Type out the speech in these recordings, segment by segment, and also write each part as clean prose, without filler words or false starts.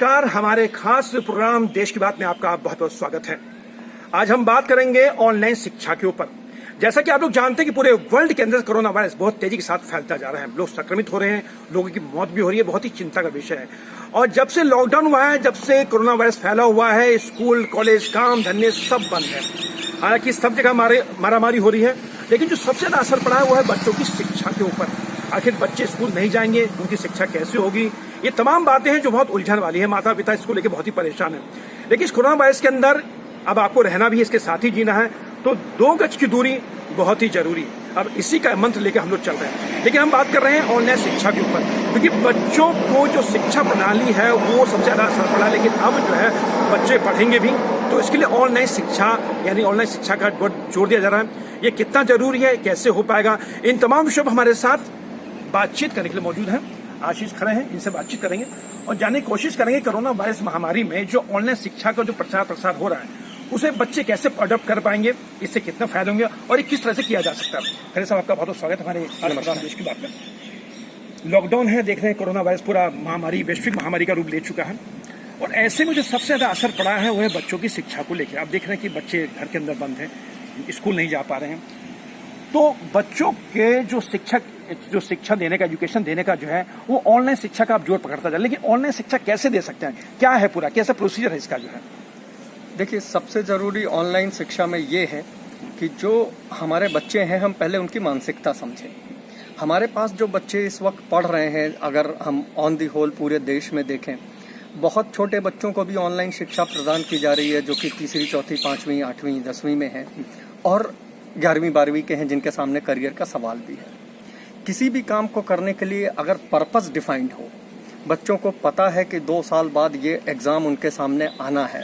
नमस्कार, हमारे खास प्रोग्राम देश की बात में आपका बहुत बहुत स्वागत है। आज हम बात करेंगे ऑनलाइन शिक्षा के ऊपर। जैसा कि आप लोग जानते हैं कि पूरे वर्ल्ड के अंदर कोरोना वायरस बहुत तेजी के साथ फैलता जा रहा है। लोग संक्रमित हो रहे हैं, लोगों की मौत भी हो रही है, बहुत ही चिंता का विषय है। और जब से लॉकडाउन हुआ है, जब से कोरोना वायरस फैला हुआ है, स्कूल कॉलेज काम धंधे सब बंद है। हालांकि सब जगह मारामारी हो रही है, लेकिन जो सबसे ज्यादा असर पड़ा है वो है बच्चों की शिक्षा के ऊपर। आखिर बच्चे स्कूल नहीं जाएंगे, उनकी शिक्षा कैसे होगी, ये तमाम बातें हैं जो बहुत उलझन वाली है। माता पिता इसको लेकर बहुत ही परेशान है। लेकिन इस कोरोना वायरस के अंदर अब आपको रहना भी है, इसके साथ ही जीना है, तो 2 गज की दूरी बहुत ही जरूरी है। अब इसी का मंत्र लेकर हम लोग चल रहे हैं। लेकिन हम बात कर रहे हैं ऑनलाइन शिक्षा के ऊपर, क्योंकि बच्चों को जो शिक्षा प्रणाली है वो सबसे ज्यादा असर पड़ा। लेकिन अब जो है बच्चे पढ़ेंगे भी, तो इसके लिए ऑनलाइन शिक्षा यानी ऑनलाइन शिक्षा का बहुत जोर दिया जा रहा है। ये कितना जरूरी है, कैसे हो पाएगा, इन तमाम विषयों पर हमारे साथ बातचीत करने के लिए मौजूद हैं आशीष खड़े हैं। इनसे बातचीत करेंगे और जानने की कोशिश करेंगे कोरोना वायरस महामारी में जो ऑनलाइन शिक्षा का जो प्रसार हो रहा है उसे बच्चे कैसे अडॉप्ट कर पाएंगे, इससे कितना फायदा होंगे और ये किस तरह से किया जा सकता है। खड़े साहब, आपका बहुत बहुत स्वागत है हमारे देश की बात में। लॉकडाउन है, देख रहे हैं कोरोना वायरस पूरा महामारी, वैश्विक महामारी का रूप ले चुका है। और ऐसे में जो सबसे ज्यादा असर पड़ा है वो है बच्चों की शिक्षा को लेकर। आप देख रहे हैं कि बच्चे घर के अंदर बंद हैं, स्कूल नहीं जा पा रहे हैं। तो बच्चों के जो शिक्षा देने का, एजुकेशन देने का जो है वो ऑनलाइन शिक्षा का आप जोर पकड़ता जा। लेकिन ऑनलाइन शिक्षा कैसे दे सकते हैं, क्या है पूरा, कैसा प्रोसीजर है इसका जो है? देखिए, सबसे ज़रूरी ऑनलाइन शिक्षा में ये है कि जो हमारे बच्चे हैं हम पहले उनकी मानसिकता समझें। हमारे पास जो बच्चे इस वक्त पढ़ रहे हैं, अगर हम ऑन दी होल पूरे देश में देखें, बहुत छोटे बच्चों को भी ऑनलाइन शिक्षा प्रदान की जा रही है, जो कि तीसरी, चौथी, 5वीं, 8वीं, 10वीं में है और 11वीं, 12वीं के हैं, जिनके सामने करियर का सवाल भी है। किसी भी काम को करने के लिए अगर पर्पस डिफाइंड हो, बच्चों को पता है कि 2 साल बाद ये एग्ज़ाम उनके सामने आना है,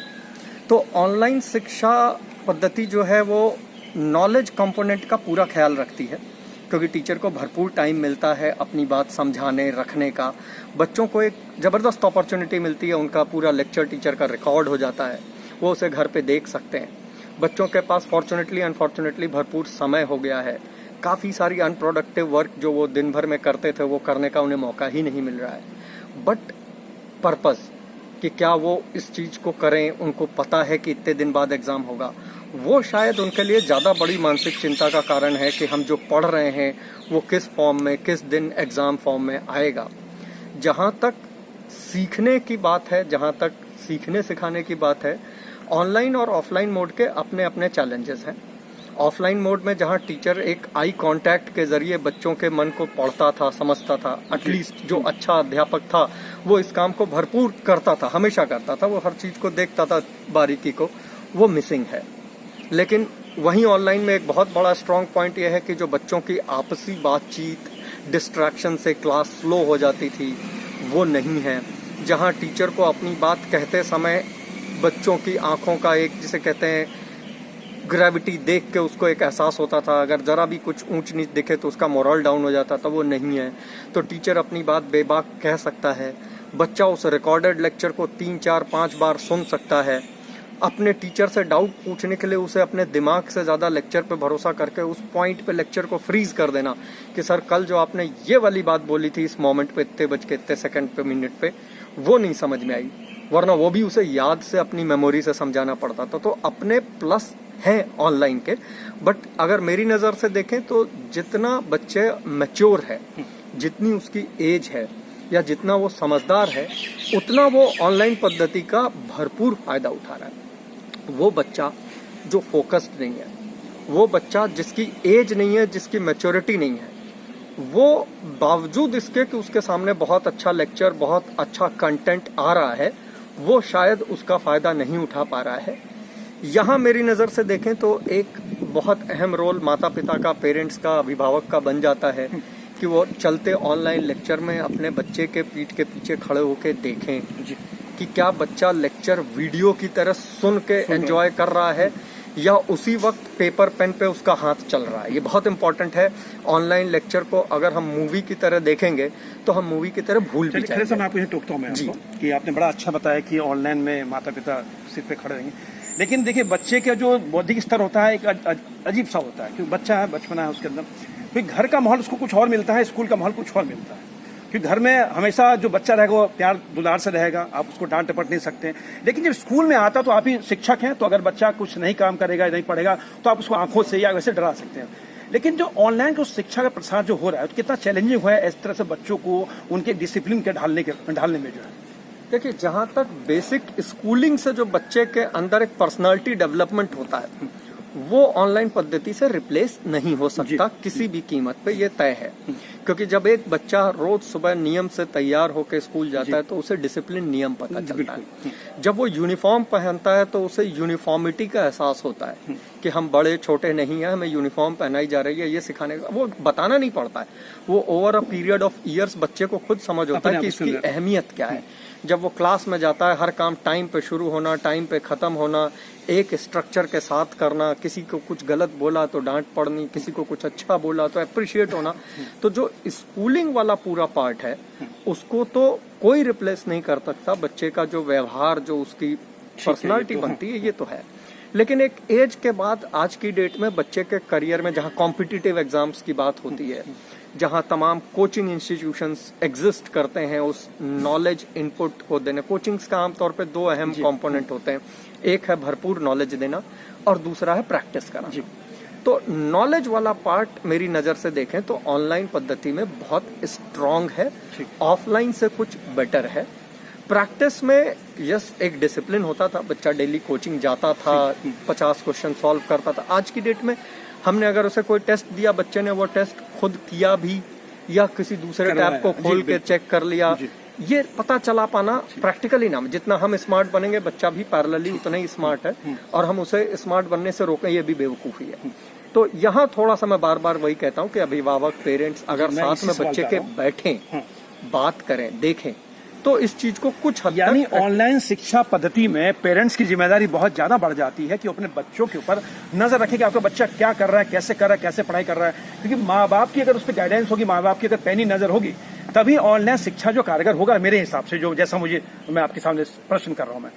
तो ऑनलाइन शिक्षा पद्धति जो है वो नॉलेज कंपोनेंट का पूरा ख्याल रखती है, क्योंकि टीचर को भरपूर टाइम मिलता है अपनी बात समझाने रखने का। बच्चों को एक ज़बरदस्त अपॉर्चुनिटी मिलती है, उनका पूरा लेक्चर टीचर का रिकॉर्ड हो जाता है, वो उसे घर पे देख सकते हैं। बच्चों के पास फॉर्चुनेटली अनफॉर्चुनेटली भरपूर समय हो गया है। काफ़ी सारी अनप्रोडक्टिव वर्क जो वो दिन भर में करते थे वो करने का उन्हें मौका ही नहीं मिल रहा है। बट पर्पस कि क्या वो इस चीज़ को करें, उनको पता है कि इतने दिन बाद एग्ज़ाम होगा, वो शायद उनके लिए ज़्यादा बड़ी मानसिक चिंता का कारण है कि हम जो पढ़ रहे हैं वो किस फॉर्म में, किस दिन एग्ज़ाम फॉर्म में आएगा। जहाँ तक सीखने की बात है, जहाँ तक सीखने सिखाने की बात है, ऑनलाइन और ऑफलाइन मोड के अपने अपने चैलेंजेस हैं। ऑफलाइन मोड में जहाँ टीचर एक आई कांटेक्ट के जरिए बच्चों के मन को पढ़ता था, समझता था, एटलीस्ट जो अच्छा अध्यापक था वो इस काम को भरपूर करता था, हमेशा करता था, वो हर चीज़ को देखता था बारीकी को, वो मिसिंग है। लेकिन वहीं ऑनलाइन में एक बहुत बड़ा स्ट्रॉन्ग पॉइंट यह है कि जो बच्चों की आपसी बातचीत, डिस्ट्रैक्शन से क्लास स्लो हो जाती थी, वो नहीं है। जहाँ टीचर को अपनी बात कहते समय बच्चों की आंखों का एक, जिसे कहते हैं ग्रेविटी, देख के उसको एक एहसास होता था, अगर ज़रा भी कुछ ऊंच नीच दिखे तो उसका मोरल डाउन हो जाता था, वो नहीं है। तो टीचर अपनी बात बेबाक कह सकता है, बच्चा उस रिकॉर्डेड लेक्चर को 3, 4, 5 बार सुन सकता है। अपने टीचर से डाउट पूछने के लिए उसे अपने दिमाग से ज़्यादा लेक्चर पे भरोसा करके उस पॉइंट पे लेक्चर को फ्रीज कर देना कि सर कल जो आपने ये वाली बात बोली थी इस मोमेंट पे, इतने बज के इतने सेकंड पे, मिनट पे, वो नहीं समझ में आई, वरना वो भी उसे याद से अपनी मेमोरी से समझाना पड़ता था। तो अपने प्लस हैं ऑनलाइन के, बट अगर मेरी नज़र से देखें तो जितना बच्चे मैच्योर है, जितनी उसकी एज है या जितना वो समझदार है, उतना वो ऑनलाइन पद्धति का भरपूर फायदा उठा रहा है। वो बच्चा जो फोकस्ड नहीं है, वो बच्चा जिसकी एज नहीं है, जिसकी मैच्योरिटी नहीं है, वो बावजूद इसके कि उसके सामने बहुत अच्छा लेक्चर, बहुत अच्छा कंटेंट आ रहा है, वो शायद उसका फायदा नहीं उठा पा रहा है। यहाँ मेरी नज़र से देखें तो एक बहुत अहम रोल माता पिता का, पेरेंट्स का, अभिभावक का बन जाता है कि वो चलते ऑनलाइन लेक्चर में अपने बच्चे के पीठ के पीछे खड़े होकर देखें कि क्या बच्चा लेक्चर वीडियो की तरह सुन के एंजॉय कर रहा है या उसी वक्त पेपर पेन पे उसका हाथ चल रहा है। ये बहुत इंपॉर्टेंट है। ऑनलाइन लेक्चर को अगर हम मूवी की तरह देखेंगे तो हम मूवी की तरह भूल भी जाएंगे। मैं आपको ये टोकता हूँ आपको कि आपने बड़ा अच्छा बताया कि ऑनलाइन में माता पिता सिर पे खड़े रहेंगे, लेकिन देखिए बच्चे का जो बौद्धिक स्तर होता है एक अजीब सा होता है, क्योंकि बच्चा है, बचपना है उसके अंदर, फिर घर का माहौल उसको कुछ और मिलता है, स्कूल का माहौल कुछ और मिलता है। क्योंकि घर में हमेशा जो बच्चा रहेगा वो प्यार दुलार से रहेगा, आप उसको डांट टपट नहीं सकते। लेकिन जब स्कूल में आता तो आप ही शिक्षक हैं, तो अगर बच्चा कुछ नहीं काम करेगा, नहीं पढ़ेगा, तो आप उसको आंखों से या वैसे डरा सकते हैं। लेकिन जो ऑनलाइन जो शिक्षा का प्रसार जो हो रहा है तो कितना चैलेंजिंग हुआ है इस तरह से बच्चों को उनके डिसिप्लिन के ढालने में जो है। देखिए, जहां तक बेसिक स्कूलिंग से जो बच्चे के अंदर एक पर्सनालिटी डेवलपमेंट होता है, वो ऑनलाइन पद्धति से रिप्लेस नहीं हो सकता किसी भी कीमत पे, ये तय है। क्योंकि जब एक बच्चा रोज सुबह नियम से तैयार होकर स्कूल जाता है तो उसे डिसिप्लिन नियम पता चलता है। जब वो यूनिफॉर्म पहनता है तो उसे यूनिफॉर्मिटी का एहसास होता है कि हम बड़े छोटे नहीं है, हमें यूनिफॉर्म पहनाई जा रही है, ये सिखाने का वो बताना नहीं पड़ता है। वो over a period of years बच्चे को खुद समझ होता है कि इसकी अहमियत क्या है। जब वो क्लास में जाता है, हर काम टाइम पे शुरू होना, टाइम पे खत्म होना, एक स्ट्रक्चर के साथ करना, किसी को कुछ गलत बोला तो डांट पड़नी, किसी को कुछ अच्छा बोला तो अप्रिशिएट होना। तो जो स्कूलिंग वाला पूरा पार्ट है उसको तो कोई रिप्लेस नहीं कर सकता। बच्चे का जो व्यवहार, जो उसकी पर्सनालिटी बनती है, ये तो है। लेकिन एक एज के बाद आज की डेट में बच्चे के करियर में जहाँ कॉम्पिटिटिव एग्जाम्स की बात होती है, जहाँ तमाम कोचिंग इंस्टीट्यूशंस एग्जिस्ट करते हैं उस नॉलेज इनपुट को देने, कोचिंग्स का आमतौर पे दो अहम कंपोनेंट होते हैं। एक है भरपूर नॉलेज देना और दूसरा है प्रैक्टिस कराना। तो नॉलेज वाला पार्ट मेरी नजर से देखें तो ऑनलाइन पद्धति में बहुत स्ट्रांग है, ऑफलाइन से कुछ बेटर है। प्रैक्टिस में यस एक डिसिप्लिन होता था, बच्चा डेली कोचिंग जाता था, 50 क्वेश्चन सॉल्व करता था। आज की डेट में हमने अगर उसे कोई टेस्ट दिया, बच्चे ने वो टेस्ट खुद किया भी या किसी दूसरे टैब को खोल के चेक कर लिया, ये पता चला पाना प्रैक्टिकली ना। जितना हम स्मार्ट बनेंगे बच्चा भी पैरेलली उतना ही स्मार्ट है, और हम उसे स्मार्ट बनने से रोकें ये भी बेवकूफी है। तो यहाँ थोड़ा सा मैं बार बार वही कहता हूँ कि अभिभावक, पेरेंट्स अगर साथ में बच्चे के बैठें, बात करें, देखें, तो इस चीज को कुछ हद यानी ऑनलाइन शिक्षा पद्धति में पेरेंट्स की जिम्मेदारी बहुत ज्यादा बढ़ जाती है कि अपने बच्चों के ऊपर नजर रखें कि आपका बच्चा क्या कर रहा है, कैसे कर रहा है, कैसे पढ़ाई कर रहा है। क्योंकि माँ बाप की अगर उस पर गाइडेंस होगी, माँ बाप की अगर पैनी नजर होगी, तभी ऑनलाइन शिक्षा जो कारगर होगा मेरे हिसाब से, जो जैसा मैं आपके सामने प्रश्न कर रहा हूँ। मैं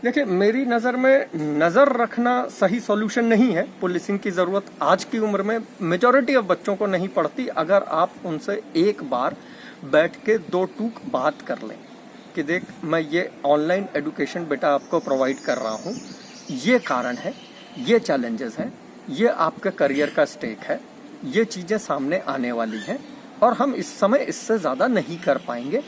देखिए, मेरी नजर में नजर रखना सही सॉल्यूशन नहीं है। पुलिसिंग की जरूरत आज की उम्र में मेजॉरिटी ऑफ बच्चों को नहीं पड़ती अगर आप उनसे एक बार बैठ के दो टूक बात कर लें कि देख, मैं ये ऑनलाइन एजुकेशन बेटा आपको प्रोवाइड कर रहा हूँ, ये कारण है, ये चैलेंजेस हैं, ये आपके करियर का स्टेक है, ये चीजें सामने आने वाली हैं और हम इस समय इससे ज्यादा नहीं कर पाएंगे।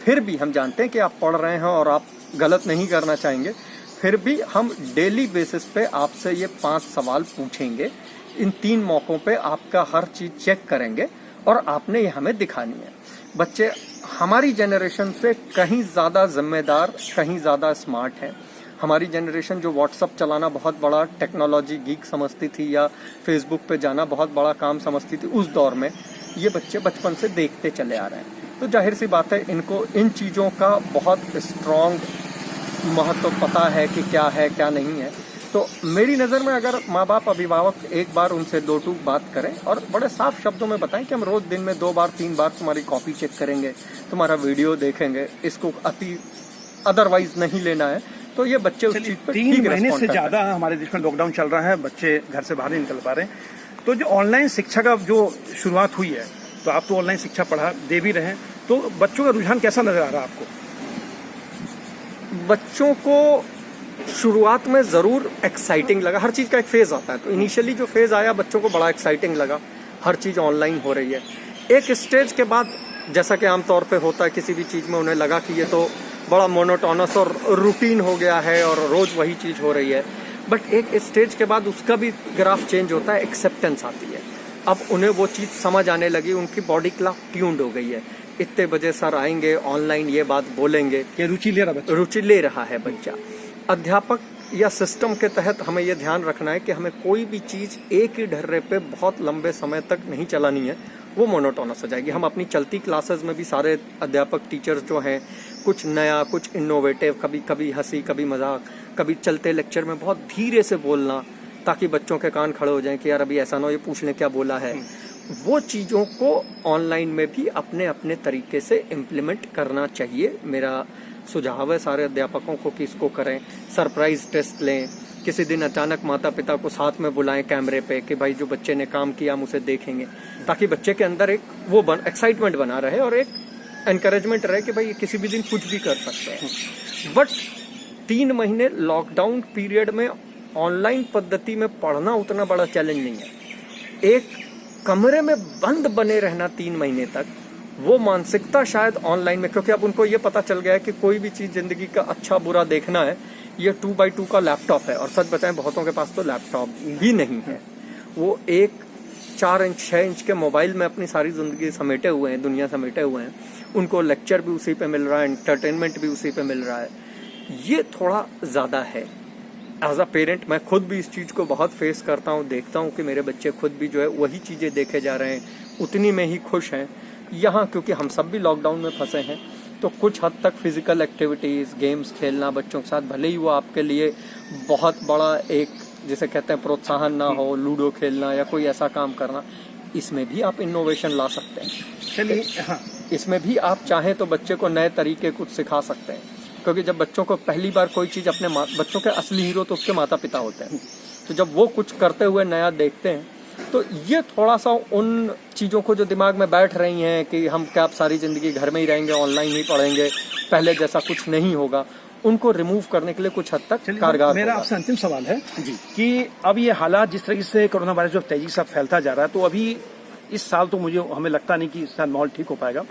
फिर भी हम जानते हैं कि आप पढ़ रहे हैं और आप गलत नहीं करना चाहेंगे, फिर भी हम डेली बेसिस पे आपसे ये 5 सवाल पूछेंगे। इन 3 मौकों पे आपका हर चीज चेक करेंगे और आपने ये हमें दिखानी है। बच्चे हमारी जनरेशन से कहीं ज्यादा जिम्मेदार, कहीं ज्यादा स्मार्ट है। हमारी जनरेशन जो व्हाट्सअप चलाना बहुत बड़ा टेक्नोलॉजी गीक समझती थी या फेसबुक पे जाना बहुत बड़ा काम समझती थी, उस दौर में ये बच्चे बचपन से देखते चले आ रहे हैं। तो जाहिर सी बात है इनको इन चीजों का बहुत स्ट्रांग महत्व पता है कि क्या है क्या नहीं है। तो मेरी नजर में अगर माँ बाप, अभिभावक एक बार उनसे दो टूक बात करें और बड़े साफ शब्दों में बताएं कि हम रोज दिन में 2 बार 3 बार तुम्हारी कॉपी चेक करेंगे, तुम्हारा वीडियो देखेंगे, इसको अदरवाइज नहीं लेना है, तो ये बच्चे उस चीज पर 3 महीने से ज्यादा हमारे देश में लॉकडाउन चल रहा है, बच्चे घर से बाहर नहीं निकल पा रहे हैं। तो जो ऑनलाइन शिक्षा का जो शुरुआत हुई है, तो आप तो ऑनलाइन शिक्षा पढ़ा दे भी रहे हैं, तो बच्चों का रुझान कैसा नजर आ रहा है आपको? बच्चों को शुरुआत में जरूर एक्साइटिंग लगा। हर चीज का एक फेज आता है, तो इनिशियली जो फेज आया बच्चों को बड़ा एक्साइटिंग लगा, हर चीज ऑनलाइन हो रही है। एक स्टेज के बाद, जैसा कि आमतौर पे होता है किसी भी चीज में, उन्हें लगा कि ये तो बड़ा मोनोटोनस और रूटीन हो गया है और रोज वही चीज हो रही है। बट एक स्टेज के बाद उसका भी ग्राफ चेंज होता है, एक्सेप्टेंस आती है। अब उन्हें वो चीज समझ आने लगी, उनकी बॉडी क्लॉक ट्यून्ड हो गई है। इतने बजे सर आएंगे, ऑनलाइन ये बात बोलेंगे, रुचि ले रहा है बच्चा। अध्यापक या सिस्टम के तहत हमें यह ध्यान रखना है कि हमें कोई भी चीज एक ही ढर्रे पे बहुत लंबे समय तक नहीं चलानी है, वो मोनोटोनस हो जाएगी। हम अपनी चलती क्लासेस में भी सारे अध्यापक, टीचर्स जो हैं, कुछ नया, कुछ इनोवेटिव, कभी हंसी, कभी मजाक, कभी चलते लेक्चर में बहुत धीरे से बोलना ताकि बच्चों के कान खड़े हो जाएं कि यार अभी ऐसा ना हो, ये पूछ लें क्या बोला है। वो चीज़ों को ऑनलाइन में भी अपने अपने तरीके से इम्प्लीमेंट करना चाहिए। मेरा सुझाव है सारे अध्यापकों को कि इसको करें। सरप्राइज टेस्ट लें, किसी दिन अचानक माता पिता को साथ में बुलाएं कैमरे पे कि भाई जो बच्चे ने काम किया हम उसे देखेंगे, ताकि बच्चे के अंदर एक वो एक्साइटमेंट बना रहे और एक एनकरेजमेंट रहे कि भाई ये किसी भी दिन कुछ भी कर सकते हैं। बट 3 महीने लॉकडाउन पीरियड में ऑनलाइन पद्धति में पढ़ना उतना बड़ा चैलेंज नहीं है। एक कमरे में बंद बने रहना 3 महीने तक, वो मानसिकता शायद ऑनलाइन में, क्योंकि अब उनको ये पता चल गया है कि कोई भी चीज़ जिंदगी का अच्छा बुरा देखना है, ये 2x2 का लैपटॉप है। और सच बताएं, बहुतों के पास तो लैपटॉप भी नहीं है। वो एक 4 इंच 6 इंच के मोबाइल में अपनी सारी जिंदगी समेटे हुए हैं, दुनिया समेटे हुए हैं। उनको लेक्चर भी उसी पे मिल रहा है, एंटरटेनमेंट भी उसी पे मिल रहा है। ये थोड़ा ज़्यादा है। एज अ पेरेंट मैं खुद भी इस चीज़ को बहुत फेस करता हूँ, देखता हूँ कि मेरे बच्चे खुद भी जो है वही चीज़ें देखे जा रहे हैं, उतनी में ही खुश हैं। यहाँ क्योंकि हम सब भी लॉकडाउन में फंसे हैं, तो कुछ हद तक फिजिकल एक्टिविटीज़, गेम्स खेलना बच्चों के साथ, भले ही वो आपके लिए बहुत बड़ा एक जिसे कहते हैं प्रोत्साहन ना हो, लूडो खेलना या कोई ऐसा काम करना, इसमें भी आप इनोवेशन ला सकते हैं। चलिए, हाँ, इसमें भी आप चाहें तो बच्चे को नए तरीके कुछ सिखा सकते हैं। क्योंकि जब बच्चों को पहली बार कोई चीज़ अपने बच्चों के असली हीरो तो उसके माता पिता होते हैं, तो जब वो कुछ करते हुए नया देखते हैं, तो ये थोड़ा सा उन चीज़ों को जो दिमाग में बैठ रही हैं कि हम क्या सारी ज़िंदगी घर में ही रहेंगे, ऑनलाइन ही पढ़ेंगे, पहले जैसा कुछ नहीं होगा, उनको रिमूव करने के लिए कुछ हद तक कारगर। मेरा आपसे अंतिम सवाल है जी कि अब ये हालात जिस तरीके से कोरोना वायरस जो तेजी से फैलता जा रहा है, तो अभी इस साल तो हमें लगता नहीं कि इस साल माहौल ठीक हो पाएगा,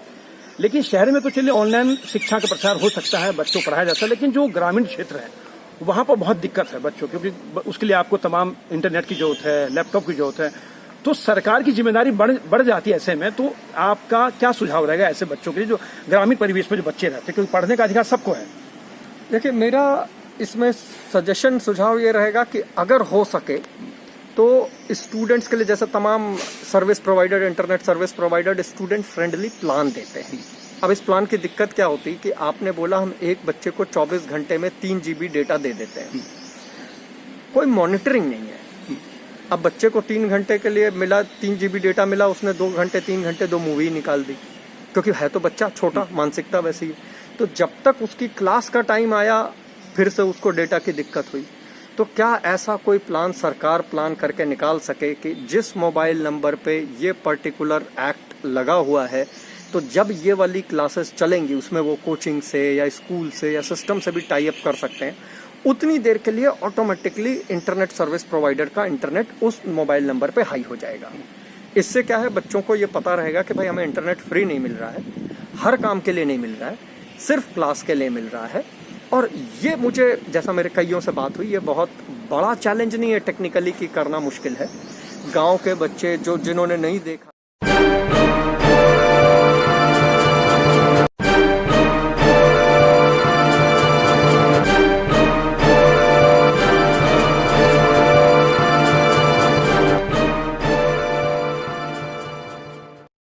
लेकिन शहर में तो चलिए ऑनलाइन शिक्षा का प्रचार हो सकता है, बच्चों को पढ़ाया जाता है, लेकिन जो ग्रामीण क्षेत्र है वहाँ पर बहुत दिक्कत है बच्चों, क्योंकि उसके लिए आपको तमाम इंटरनेट की जरूरत है, लैपटॉप की जरूरत है, तो सरकार की जिम्मेदारी बढ़ जाती है ऐसे में। तो आपका क्या सुझाव रहेगा ऐसे बच्चों के लिए जो ग्रामीण परिवेश में जो बच्चे रहते हैं, क्योंकि पढ़ने का अधिकार सबको है? देखिए, मेरा इसमें सजेशन सुझाव ये रहेगा कि अगर हो सके तो स्टूडेंट्स के लिए, जैसे तमाम service provider, internet service provider student friendly plan देते हैं। अब इस प्लान की दिक्कत क्या होती है कि आपने बोला हम एक बच्चे को 24 घंटे में 3 GB डेटा दे देते हैं, कोई मॉनिटरिंग नहीं है। अब बच्चे को 3 घंटे के लिए मिला, 3 GB डेटा मिला, उसने 2 घंटे 3 घंटे 2 मूवी निकाल दी, क्योंकि है तो बच्चा छोटा, मानसिकता वैसी है। तो जब तक उसकी क्लास का टाइम आया, फिर से उसको डेटा की दिक्कत हुई। तो क्या ऐसा कोई प्लान सरकार प्लान करके निकाल सके कि जिस मोबाइल नंबर पे ये पर्टिकुलर एक्ट लगा हुआ है, तो जब ये वाली क्लासेस चलेंगी उसमें वो कोचिंग से या स्कूल से या सिस्टम से भी टाई अप कर सकते हैं, उतनी देर के लिए ऑटोमेटिकली इंटरनेट सर्विस प्रोवाइडर का इंटरनेट उस मोबाइल नंबर पे हाई हो जाएगा। इससे क्या है, बच्चों को ये पता रहेगा कि भाई हमें इंटरनेट फ्री नहीं मिल रहा है, हर काम के लिए नहीं मिल रहा है, सिर्फ क्लास के लिए मिल रहा है। और ये मुझे, जैसा मेरे कईयों से बात हुई, ये बहुत बड़ा चैलेंज नहीं है टेक्निकली कि करना मुश्किल है। गांव के बच्चे जिन्होंने नहीं देखा